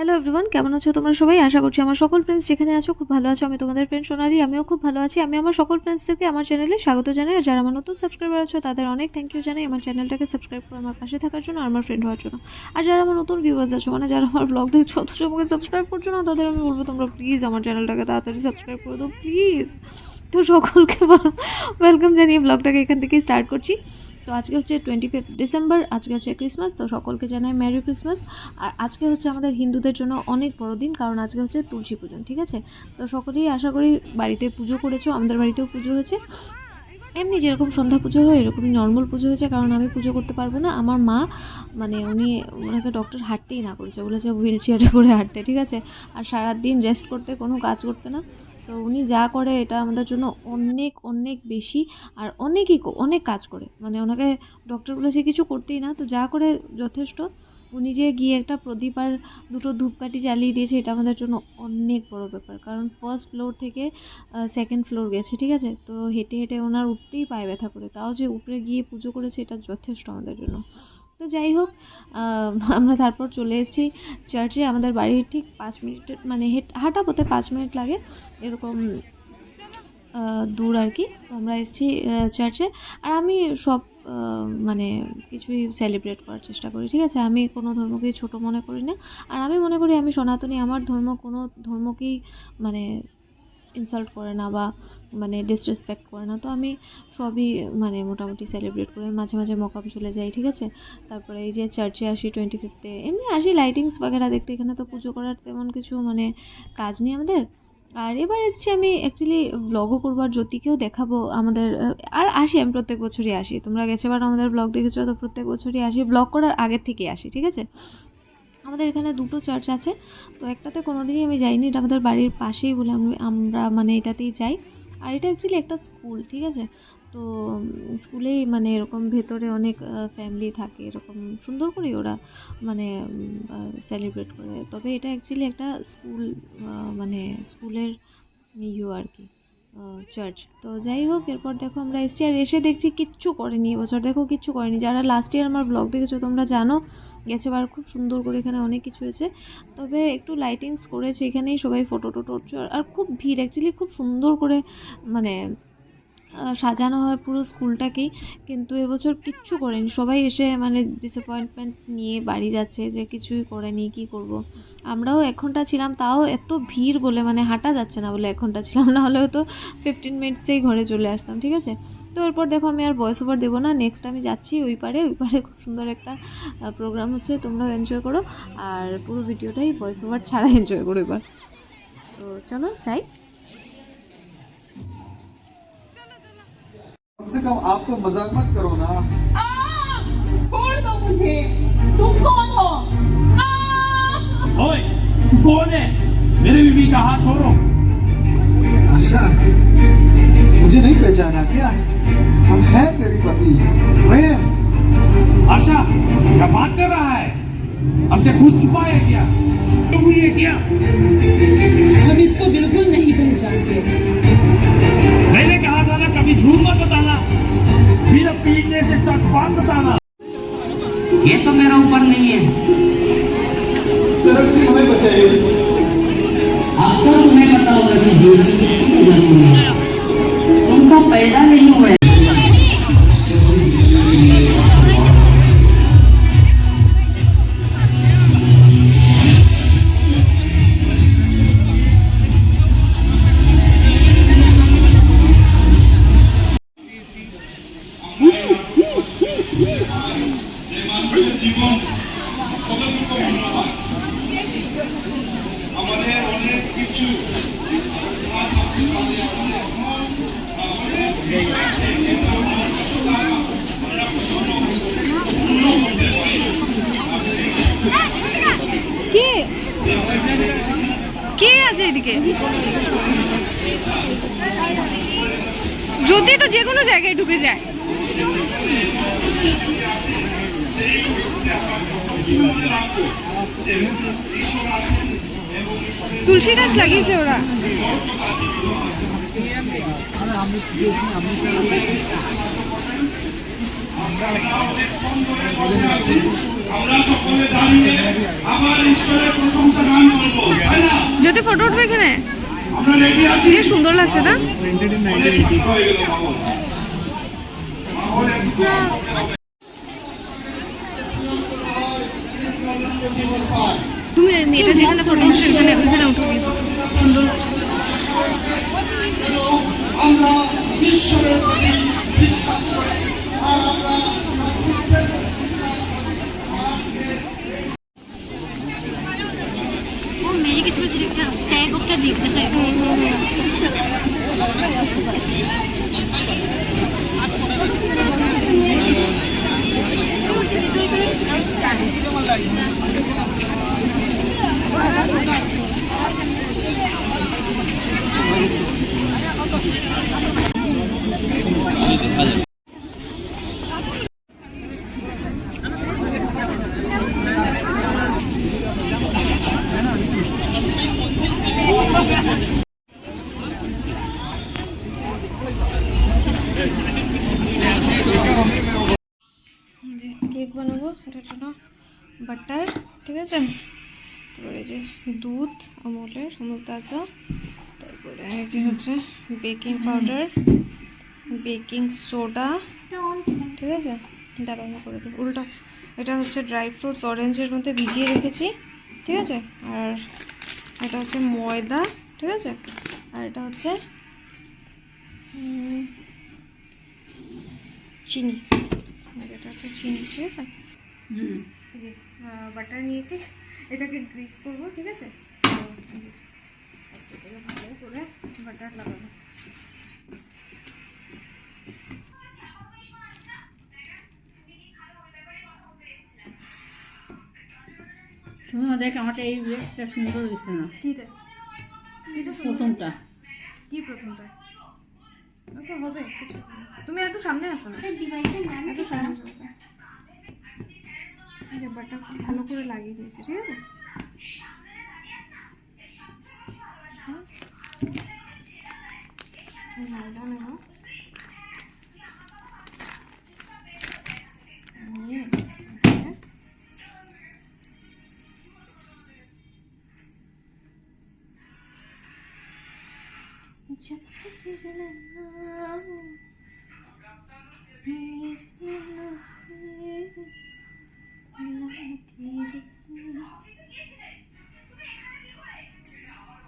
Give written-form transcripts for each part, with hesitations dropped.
Hello everyone, কেমন আছো তোমরা সবাই? আশা করছি আমার সকল ফ্রেন্ডস যেখানে আছো খুব ভালো আছো। আমি তোমাদের ফ্রেন্ড সোনালি, আমিও খুব ভালো আছি। আমি আমার সকল ফ্রেন্ডসদেরকে আমার চ্যানেলে স্বাগত জানাই। আর যারা আমার নতুন সাবস্ক্রাইবার আছো তাদের অনেক থ্যাংক ইউ জানাই আমার চ্যানেলটাকে সাবস্ক্রাইব করে আমার পাশে থাকার জন্য আর আমার ফ্রেন্ড হওয়ার জন্য। আর যারা আমার নতুন ভিউয়ার্স আছো, মানে যারা আমার ব্লগ দেখছো অথচ আমাকে সাবস্ক্রাইব করছো না, তাদের আমি বলবো তোমরা প্লিজ আমার চ্যানেলটাকে তাড়াতাড়ি সাবস্ক্রাইব করে দাও প্লিজ। তো সকলকে ওয়েলকাম জানিয়ে ব্লগটাকে এখান থেকেই স্টার্ট করছি। তো আজকে হচ্ছে 25 ডিসেম্বর, আজকে হচ্ছে ক্রিসমাস। তো সকলকে জানাই মেরি ক্রিসমাস। আর আজকে হচ্ছে আমাদের হিন্দুদের জন্য অনেক বড় দিন, কারণ আজকে হচ্ছে তুলসী পূজন, ঠিক আছে? তো সকলেই আশা করি বাড়িতে পুজো করেছো, আমাদের বাড়িতেও পুজো হয়েছে। এমনি যেরকম সন্ধ্যা পুজো হয় এরকমই নর্মাল পুজো হয়েছে, কারণ আমি পুজো করতে পারবো না। আমার মা মানে ওনাকে ডক্টর হাঁটতেই না করেছে, বলেছে হুইল চেয়ারে করে হাঁটতে, ঠিক আছে? আর সারাদিন রেস্ট করতে, কোনো কাজ করতে না। তো উনি যা করে এটা আমাদের জন্য অনেক অনেক বেশি, আর অনেক কাজ করে, মানে ওনাকে ডক্টর বলেছে কিছু করতেই না, তো যা করে যথেষ্ট। উনি যে গিয়ে একটা প্রদীপ আর দুটো ধূপকাঠি জ্বালিয়ে দিয়েছে, এটা আমাদের জন্য অনেক বড় ব্যাপার, কারণ ফার্স্ট ফ্লোর থেকে সেকেন্ড ফ্লোর গেছে, ঠিক আছে? তো হেঁটে হেঁটে ওনার উঠতেই পায়ে ব্যথা করে, তাও যে উপরে গিয়ে পুজো করেছে এটা যথেষ্ট আমাদের জন্য। তো যাই হোক, আমরা তারপর চলে এসেছি চার্চে। আমাদের বাড়ির ঠিক 5 মিনিটের মানে হাঁটা পথে 5 মিনিট লাগে এরকম দূর আর কি। তো আমরা এসেছি চার্চে। আর আমি সব মানে কিছুই সেলিব্রেট করার চেষ্টা করি, ঠিক আছে? আমি কোনো ধর্মকেই ছোটো মনে করি না। আর আমি মনে করি আমি সনাতনী, আমার ধর্ম কোনো ধর্মকেই মানে ইনসাল্ট করে না বা মানে ডিসরেসপেক্ট করে না। তো আমি সবই মানে মোটামুটি সেলিব্রেট করি, মাঝে মাঝে মকাম চলে যাই, ঠিক আছে? তারপরে এই যে চার্চে আসি 25 এমনি আসি লাইটিংস বাগেরা দেখতে। এখানে তো পুজো করার তেমন কিছু মানে কাজ নেই আমাদের। আর এবার এসেছি আমি অ্যাকচুয়ালি ব্লগও করবো আর জ্যোতিকেও দেখাবো আমাদের। আর আসি আমি প্রত্যেক বছরই আসি, তোমরা গেছেবার আমাদের ব্লগ দেখেছো, তো প্রত্যেক বছরই আসি, ব্লগ করার আগের থেকেই আসি, ঠিক আছে? আমাদের এখানে দুটো চার্চ আছে, তো একটাতে কোনো দিনই আমি যাইনি, এটা আমাদের বাড়ির পাশেই বলে আমরা মানে এটাতেই যাই। আর এটা অ্যাকচুয়ালি একটা স্কুল, ঠিক আছে? তো স্কুলেই মানে এরকম ভেতরে অনেক ফ্যামিলি থাকে, এরকম সুন্দর করেই ওরা মানে সেলিব্রেট করে। তবে এটা অ্যাকচুয়ালি একটা স্কুল, মানে স্কুলের আর কি চার্চ। তো যাই হোক, এরপর দেখো আমরা এসছি, আর এসে দেখছি কিচ্ছু করেনি এবছর, দেখো কিচ্ছু করেনি। যারা লাস্ট ইয়ার আমার ব্লগ দেখেছো তোমরা জানো, গেছেবার খুব সুন্দর করে এখানে অনেক কিছু হয়েছে, তবে একটু লাইটিংস করেছে এখানেই, সবাই ফটো টোটো উঠছে। আর খুব ভিড়, অ্যাকচুয়ালি খুব সুন্দর করে মানে সাজানো হয় পুরো স্কুলটাকেই, কিন্তু এবছর কিচ্ছু করেনি। সবাই এসে মানে ডিসঅ্যাপয়েন্টমেন্ট নিয়ে বাড়ি যাচ্ছে যে কিছুই করেনি, কি করব। আমরাও 1 ঘন্টা ছিলাম, তাও এত ভিড় বলে মানে হাঁটা যাচ্ছে না বলে 1 ঘন্টা ছিলাম, না হলেও তো 15 মিনিটসেই ঘরে চলে আসতাম, ঠিক আছে? তো এরপর দেখো আমি আর ভয়েস ওভার দেবো না, নেক্সট আমি যাচ্ছি ওই পারে খুব সুন্দর একটা প্রোগ্রাম হচ্ছে, তোমরাও এনজয় করো। আর পুরো ভিডিওটাই ভয়েস ওভার ছাড়া এনজয় করো এবার। তো চলো যাই। कम से कम आप तो मजाक मत करो ना। छोड़ दो मुझे, तुम कौन हो? ओए, तू कौन है? मेरे बीवी का हाथ छोड़ो। आशा, मुझे नहीं पहचाना क्या? हम हैं तेरी पति प्रेम। आशा, क्या बात कर रहा है? हमसे कुछ छुपा है क्या? क्यों हुई है क्या? हम इसको बिल्कुल नहीं पहचानते। मैंने कहा था ना कभी झूठ मत बताना, बिना पीने से सच बात बताना। ये तो मेरा ऊपर नहीं है, इस तरफ से हमें बचाइए। अब तो तुम्हें बताऊंगा कि जीवन की कितनी जरूरी है। तुम तो पैदा नहीं हुए। জীবন কতটুকু মূল্যবান, আমাদের অনেক কিছু কে আছে এদিকে? জ্যোতি তো যে কোনো জায়গায় ঢুকে যায়। তুলসী গাছ লাগিয়েছে ওরা। আমরা অনেকক্ষণ ধরে বসে আছি, আমরা সকলে দাঁড়িয়ে আবার ঈশ্বরের প্রশংসা গান করবো, তাই না? যদি ফটো উঠবে এখানে, আমরা রেডি আছি। কি সুন্দর লাগছে না? অনেক কষ্ট হয়ে গেল মাহল। মাহল একটু গরম করতে হবে। জীবন পায়। তুমি ওই মেয়েটা যেখানে ফটো উঠছে এখানে ওইখানে উঠো, সুন্দর আমরা ঈশ্বরের প্রতি বিশ্বাস করি আর আমরা वो मेरी किस्मत से लिखा टैग उपटा देख सकता है। কেক বানাবো, এটার জন্য বাটার, ঠিক আছে, তারপরে এই যে দুধ আমুলের, আমুল তাজা, তারপরে এই যে হচ্ছে বেকিং পাউডার, বেকিং সোডা, ঠিক আছে, দাঁড়ানো করে দিই উল্টা। এটা হচ্ছে ড্রাই ফ্রুটস অরেঞ্জের মধ্যে ভিজিয়ে রেখেছি, ঠিক আছে, আর এটা হচ্ছে ময়দা, ঠিক আছে, আর এটা হচ্ছে চিনি, এটা হচ্ছে চিনি, ঠিক আছে। এই যে বাটার নিয়েছি, এটাকে গ্রিস করবো, ঠিক আছে, ফার্স্ট এটাকে ভালো করে বাটার লাগাবো। দেখ আমাকে এই ব্রেকটা সুন্দর দিচ্ছে না, কিটা কিটা প্রথমটা কি প্রথমটা? আচ্ছা হবে, কিছু তুমি একটু সামনে আসো না, একটু সামনে আসো। এই যে বাটার খুব ভালো করে লাগিয়ে দিয়েছি, ঠিক আছে। ময়দা নেবো, নিয়ে जब से तेरे नैना मेरी नैना से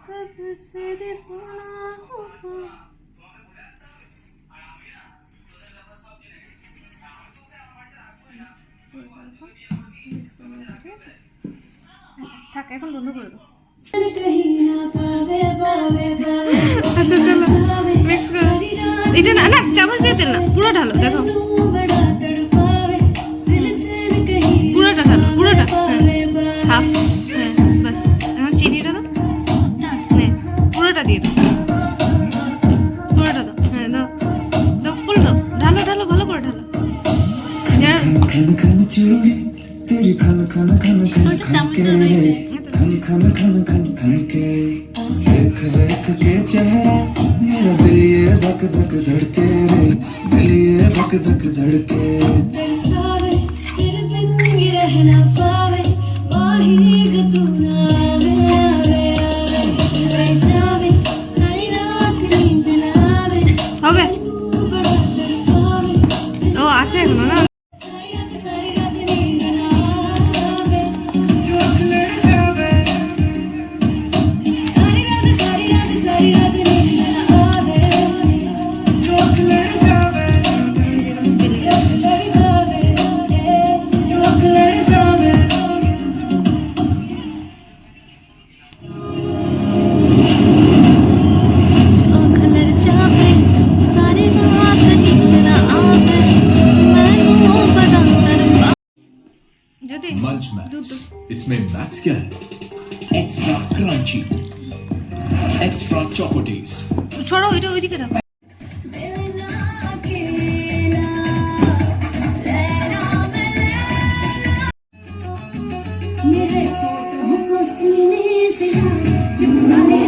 तब से दीवाना हूँ। থাক, এখন বন্ধ করে দাও। মিক্স করো, এটা না না চামচ দিয়ে তেল না, পুরো ঢালো, দেখো পুরোটা ঢালো, পুরোটা, হাফ, হ্যাঁ বাস। এখন চিনিটা দাও, নে পুরোটা দিয়ে দাও, পুরোটা দাও, হ্যাঁ দাও দাও, ফুল দাও, ঢালো ঢালো ভালো করে ঢালো। खन खन चूड़ी तेरी खन खन खन खन खन के खन खन खन खन खन के देख देख के चेहरा मेरा दिल ये धक धक धड़के रे, दिल ये धक धक धड़के। तरसावे तेरे बिन भी रह ना पावे, वाही जो तू ना आवे आवे आवे, रह जावे सारी रात नींद ना आवे, হবে, बड़ा तड़पावे, ও আছে এখনো না। सारी रात नींद ना आवे, जोक लड़ जावे सारी रात नींद ना आवे, जोक लड़ जावे लड़ जावे, जोक लड़ जावे। खलर जावे सारी रात नींद ना आवे, मैनू बड़ा तड़पा। যদি मंच मैक्स, इसमें मैक्स क्या है? Extra crunchy, extra choco taste. ছড়ো, ওইটা ওইদিকে রাখো। बिना अकेला रहना मेरे फोटो को सीने से चिपका ले।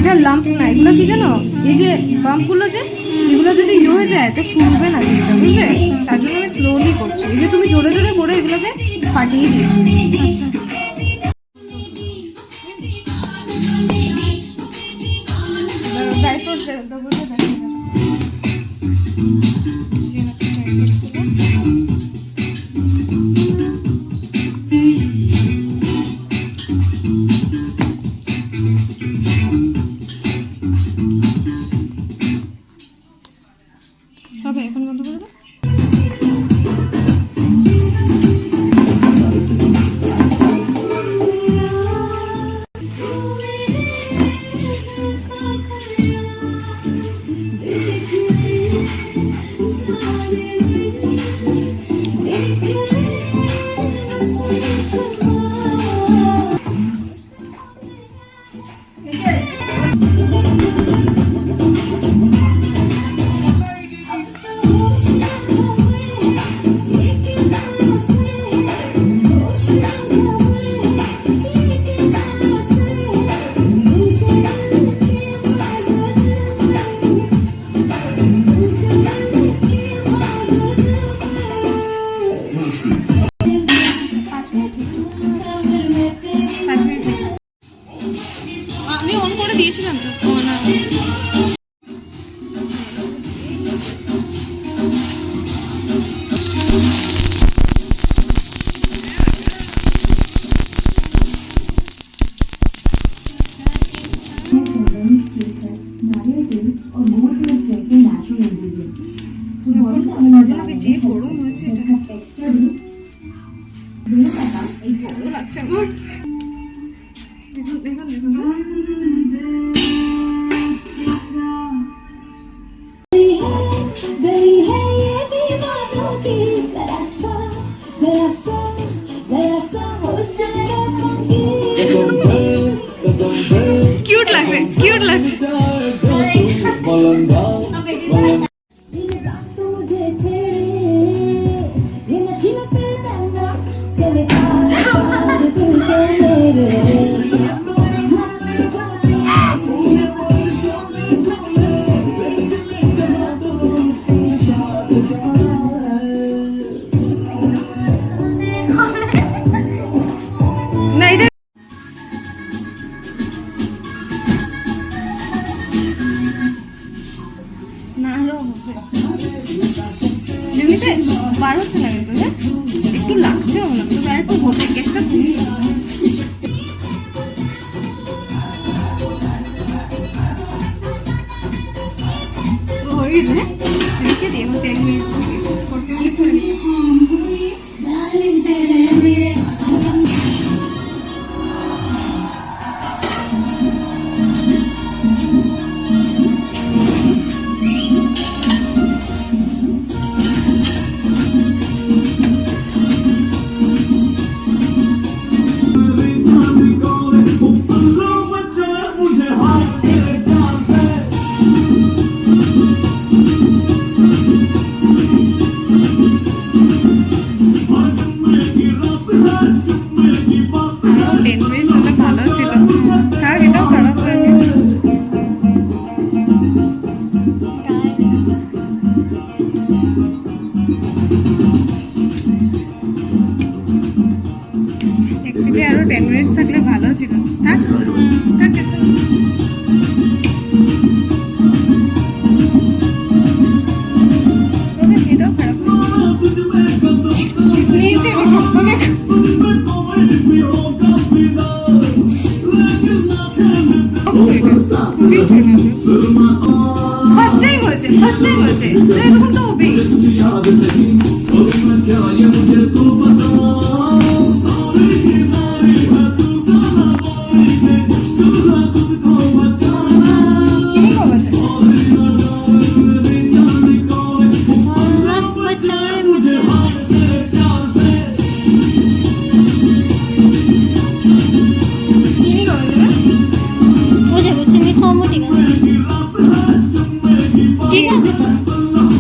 এটা লাম্প না, এগুলো কি জানো, এই যে বাম্পগুলো যে এগুলো যদি ইয়ে হয়ে যায় তো ফুলবে না জিনিসটা, বুঝলে? তার জন্য আমি স্লোলি করছি। এই যে তুমি জোরে জোরে করে এগুলোকে ফাটিয়ে দিচ্ছি। ড্রাই ফ্রুটস দেবো, হবে এখন বন্ধ করে দাও। আমি অন করে দিয়েছিলাম তো। ও না, যে গরম হয়েছে এটা ভালো লাগছে আমার। দেখুন দেখুন দেখুন, गली है ये दीवानों की, जरा सा हो जाए फंकी। কিউট লাগছে, কিউট লাগছে। तो मुझे छेड़े ये नशीला पे बहना चले तार दिल के मेरे। না এটা না আরো হবে, এমনিতে বার হচ্ছে না কিন্তু, হ্যাঁ একটু লাগছে, মনে হয় তবে আর একটু হতে গ্যাসটা কমিয়ে হয়ে গেছে। রেখে দিই এখন 10 মিনিট আরো 10 মিনিট থাকলে ভালো ছিল। হ্যাঁ এটাও খারাপ ফার্স্ট টাইম হয়েছে, ফার্স্ট টাইম হয়েছে, এরকম তো হবেই।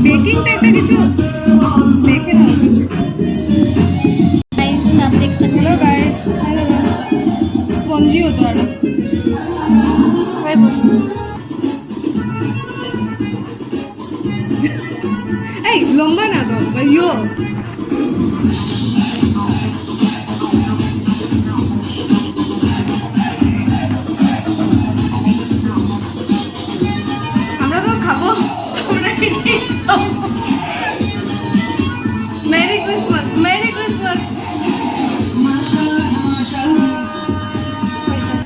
বেকিংটা একটা কিছু দেখে না কিছু। স্পঞ্জি হতো আর বাই বল। এই লম্বা না তো ইয়ো আমরা তো খাবো। Merry Christmas, merry Christmas.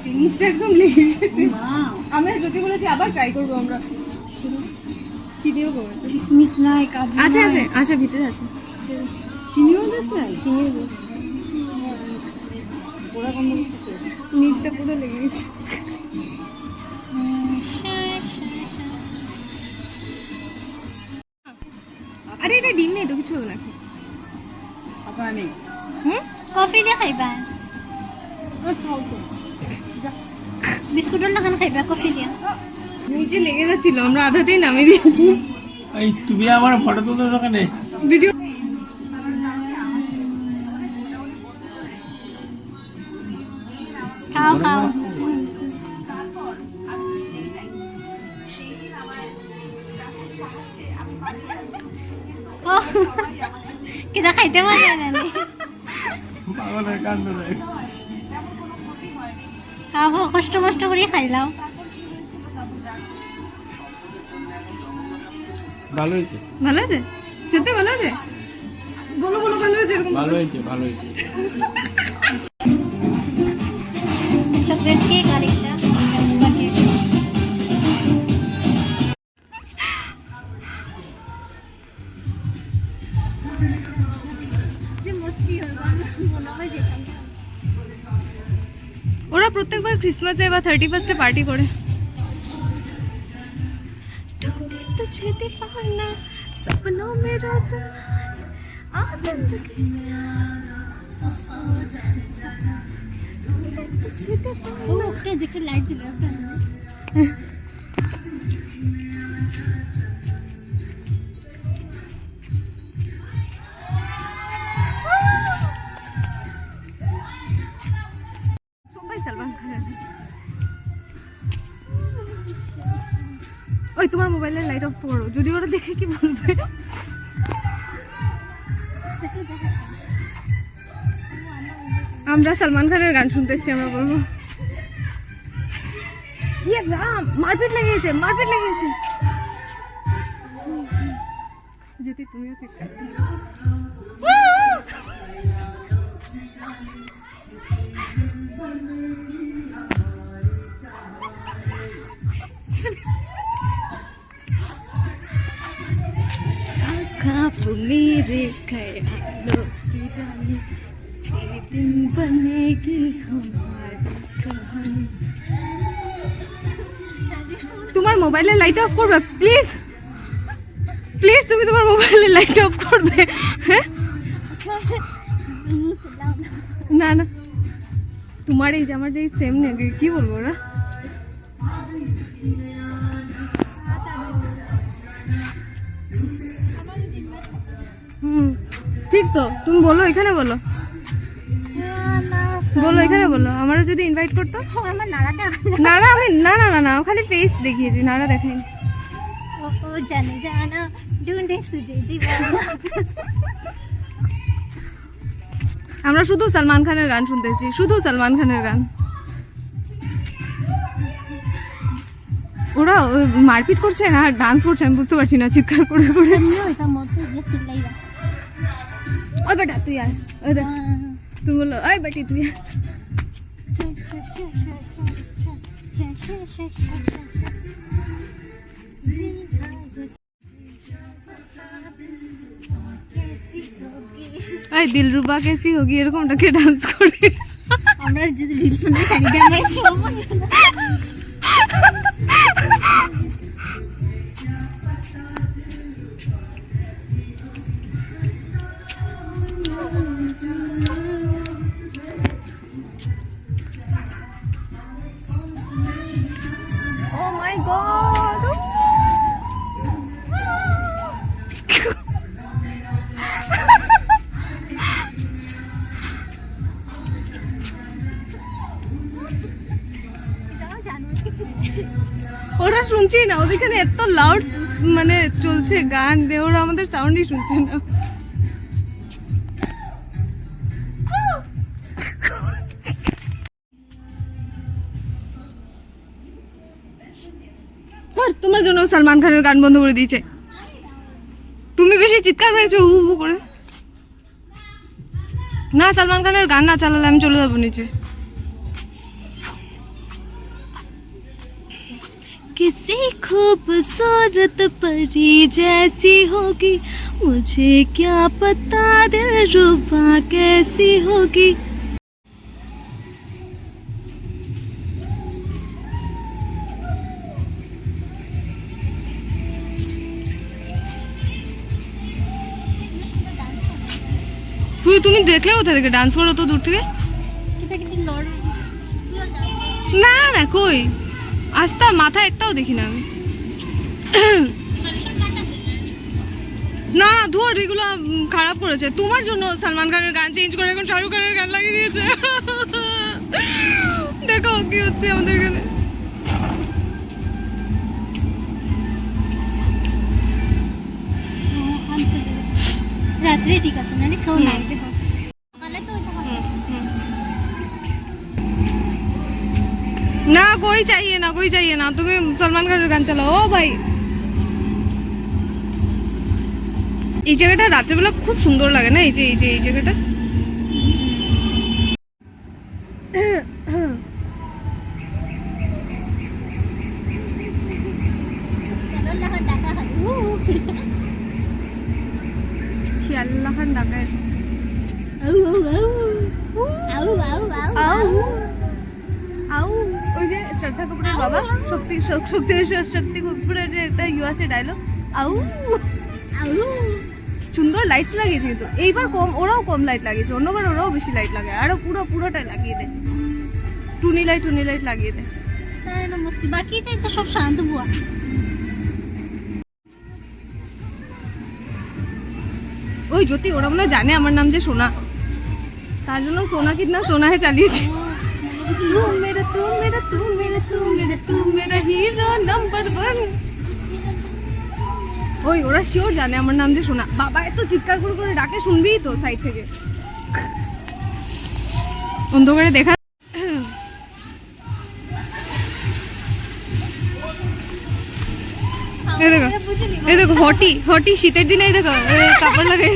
জিনিসটা একদম লেগে গেছে। আমি আর জ্যোতি বলেছি আবার ট্রাই করবো আমরা। চিনিও করবো। কিসমিস নাই, কাজু আছে আছে আছে ভিতরে আছে। চিনিও দিস নাই? চিনিও দিস। ওরা কম নিচটা পুরো লেগে গেছে। আরে এটা ডিম নেই তো, কিছু হবে নাকি? আপনার নেই। হুম, কফি দিয়ে খাইবা, বিস্কুটের লাগান খাইবা, কফি দিয়া। নিচে লেগে যাচ্ছিল, আমরা আধাতেই নামিয়ে দিয়েছি। এই তুমি আমার ফটো তুলতে দোকানে ভিডিও খাও খাও। কিটা খাইতে মজা নানি। পাগলের কাণ্ড দেখ। খাও, কষ্ট মষ্ট করে খাইলাও। ভালো হয়েছে, ভালো আছে, সত্যি ভালো আছে। বলো বলো ভালো আছে এরকম। ভালো হয়েছে, ভালো হয়েছে। চকলেট কেক আর একটা কেক। ওরা প্রত্যেকবার ক্রিসমাসে বা 31 পার্টি করে। तुझे दीवाना सपनों में रोज़ आ जिंदगी तुझे दीवाना। ওকে দেখে লাইট দিল একটা। সবাই সালমান খান। ওই তোমার মোবাইলের লাইট অফ করো, যদি ওরা দেখে কি বলবে। আমরা সালমান খানের গান শুনতে এসছি, আমরা বলবো ইয়ে রাম, মারপিট লেগেছে, মারপিট লেগেছে। যদি তুমিও চিৎকার खाब मेरे ख्यालों की रानी, ये दिन बनेगी हमारी कहानी। তোমার মোবাইলের লাইট অফ করবে প্লিজ, প্লিজ তুমি তোমার মোবাইলের লাইট অফ করবে। হ্যাঁ না না, তোমার এই জামার যে সেম নেবে, কি বলবো ওরা। ঠিক তো, তুমি বলো, এখানে বলো, বলো এখানে বলো। আমারও যদি ইনভাইট করতো। আমার নাড়াটা নাড়া আমি না না না না, খালি ফেস দেখিয়েছি, নাড়া দেখাইনি। ও জানে জানা ঢুঁढे तुझे दीवाना। আমরা শুধু সালমান খানের গান শুনতেছি, শুধু সালমান খানের গান। ওরা মারপিট করছে না ডান্স করছে, আমি বুঝতে পারছি না, চিৎকার করে করে। ওইটা মতো যে সিলাইরা। ওই বেটা তুই আয়, ওই দেখ তুমি বললো ওই বেটি তুই আয়। এই দিলরুবা কেসি হোগি এরকমটাকে ডান্স করে। আমরা যদি রিল শুনে থাকি যে আমরা শো মনে না। Oh my god! ওরা শুনছেই না, ওদেরখানে এত লাউড মানে চলছে গান, ওরা আমাদের সাউন্ডই শুনছে না। তোমার জন্য সালমান খানের গান বন্ধ করে দিয়েছে, তুমি বেশি চিৎকার মেরেছো হু হু করে। না, সালমান খানের গান না চালালে আমি চলে যাবো নিচে। किसी खूबसूरत परी जैसी होगी, मुझे क्या पता दिलरुबा कैसी होगी। তুমি দেখলে কোথা থেকে ডান্স করো তো দূর থেকে? না না কই আস্তা মাথা একটাও দেখি না আমি। না না ধর, এগুলো খারাপ করেছে তোমার জন্য। সালমান খানের গান চেঞ্জ করে এখন শাহরুখ খানের গান লাগিয়ে দিয়েছে। দেখো কি হচ্ছে আমাদের এখানে। রাত্রে ঠিক আছে না, কেউ নাই দেখো সকালে তো না कोई चाहिए ना, कोई चाहिए ना, তুমি সলমান খানের গান চালাও। ও ভাই, এই জায়গাটা রাত্রেবেলা খুব সুন্দর লাগে না? এই যে এই জায়গাটা আল্লাহ খান ডাকায়। ওই যে শ্রদ্ধা কাপুরের বাবা শক্তি কাপুরের যে একটা ইউ আছে ডায়লগ, আউ আউ। সুন্দর লাইট লাগিয়েছে কিন্তু এইবার কম, ওরাও কম লাইট লাগিয়েছে, অন্যবার ওরাও বেশি লাইট লাগায়, আরো পুরোটাই লাগিয়ে দেয়, টুনি লাইট লাগিয়ে দেয়। বাকি তো সব শান্ত বুয়া। ওই জ্যোতি, ওরা মনে হয় জানে আমার নাম যে সোনা, তার জন্য সোনা কিতনা সোনা হে চালিয়েছে। ওই ওরা শিওর জানে আমার নাম যে সোনা। বাবা এত চিৎকার করে ডাকে, শুনবি তো সাইড থেকে অন্ধকারে দেখা। এই দেখো হটি শীতের দিনে এই দেখো কাপড় লাগাই।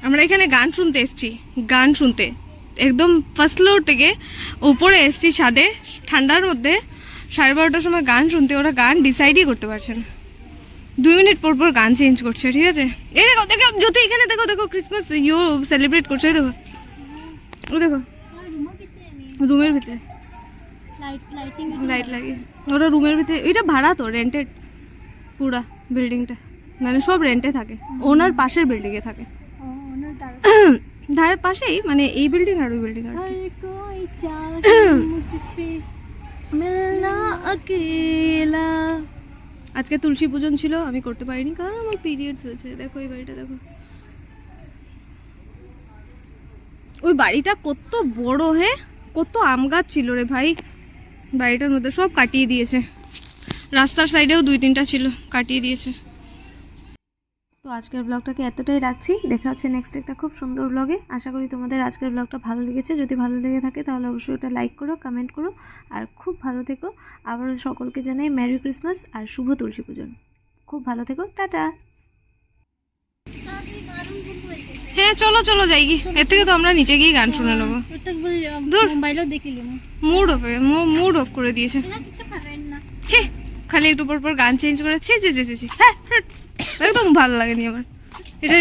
আমরা এখানে গান শুনতে এসছি, গান শুনতে একদম ফার্স্ট ফ্লোর থেকে উপরে এসছি ছাদে, ঠান্ডার মধ্যে 12:30টার সময় গান শুনতে। ওরা গান ডিসাইডই করতে পারছে না, 2 মিনিট পর গান চেঞ্জ করছে। ঠিক আছে, এই দেখো যদি এখানে দেখো ক্রিসমাস ইউ সেলিব্রেট করছে। এই দেখো রুমের ভিতরে লাইট লাগিয়ে ওরা রুমের ভিতরে। এটা ভাড়া তো, রেন্টেড পুরা বিল্ডিংটা, মানে সব রেন্টে থাকে। ওনার পাশের বিল্ডিংয়ে থাকে, ধারের পাশেই, মানে এই বিল্ডিং আর ওই বিল্ডিং। আজকে তুলসী পূজন ছিল, আমি করতে পারিনি কারণ আমার পিরিয়ডস হয়েছে। দেখো এই বাড়িটা দেখো, ওই বাড়িটা কত বড়, হ্যাঁ কত আম গাছ ছিল রে ভাই বাড়িটার মধ্যে, সব কাটিয়ে দিয়েছে। রাস্তার সাইডেও 2-3টা ছিল, কাটিয়ে দিয়েছে। তো আজকের ব্লগটাকে এতটাই রাখছি, দেখা হচ্ছে নেক্সট একটা খুব সুন্দর ব্লগে। আশা করি তোমাদের আজকের ব্লগটা ভালো লেগেছে। যদি ভালো লেগে থাকে তাহলে অবশ্যই ওটা লাইক করো, কমেন্ট করো, আর খুব ভালো থেকো। আবারও সকলকে জানাই মেরি ক্রিসমাস আর শুভ তুলসী পূজন। খুব ভালো থেকো, টাটা। হ্যাঁ চলো যাই গি, এর থেকে তো আমরা নিচে গিয়ে গান শুনে নেবো। মুড অফ করে দিয়েছে, খালি একটু পর গান চেঞ্জ করে। হ্যাঁ একদম ভালো লাগেনি আমার এটা।